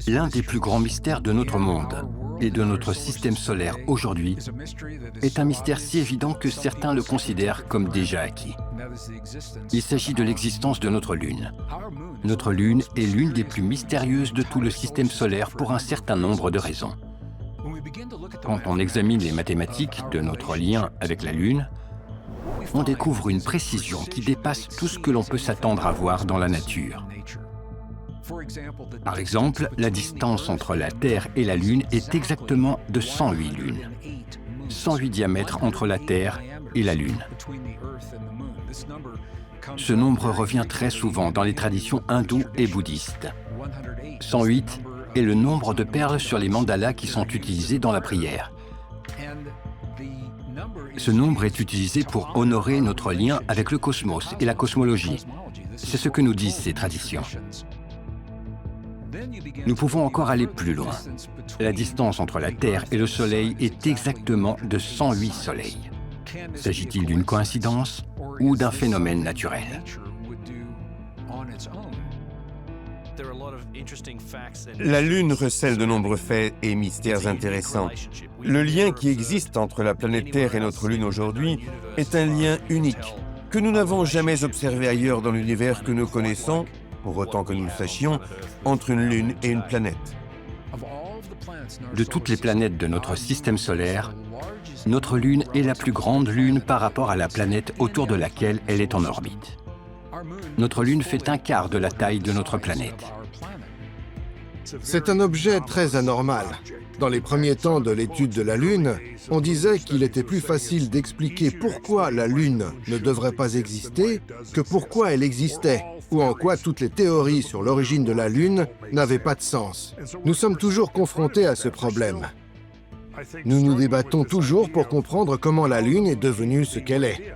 L'un des plus grands mystères de notre monde et de notre système solaire aujourd'hui est un mystère si évident que certains le considèrent comme déjà acquis. Il s'agit de l'existence de notre Lune. Notre Lune est l'une des plus mystérieuses de tout le système solaire pour un certain nombre de raisons. Quand on examine les mathématiques de notre lien avec la Lune, on découvre une précision qui dépasse tout ce que l'on peut s'attendre à voir dans la nature. Par exemple, la distance entre la Terre et la Lune est exactement de 108 lunes. 108 diamètres entre la Terre et la Lune. Ce nombre revient très souvent dans les traditions hindoues et bouddhistes. 108 est le nombre de perles sur les mandalas qui sont utilisés dans la prière. Ce nombre est utilisé pour honorer notre lien avec le cosmos et la cosmologie. C'est ce que nous disent ces traditions. Nous pouvons encore aller plus loin. La distance entre la Terre et le Soleil est exactement de 108 soleils. S'agit-il d'une coïncidence ou d'un phénomène naturel? La Lune recèle de nombreux faits et mystères intéressants. Le lien qui existe entre la planète Terre et notre Lune aujourd'hui est un lien unique, que nous n'avons jamais observé ailleurs dans l'univers que nous connaissons, pour autant que nous le sachions, entre une Lune et une planète. De toutes les planètes de notre système solaire, notre Lune est la plus grande Lune par rapport à la planète autour de laquelle elle est en orbite. Notre Lune fait un quart de la taille de notre planète. C'est un objet très anormal. Dans les premiers temps de l'étude de la Lune, on disait qu'il était plus facile d'expliquer pourquoi la Lune ne devrait pas exister que pourquoi elle existait, ou en quoi toutes les théories sur l'origine de la Lune n'avaient pas de sens. Nous sommes toujours confrontés à ce problème. Nous nous débattons toujours pour comprendre comment la Lune est devenue ce qu'elle est.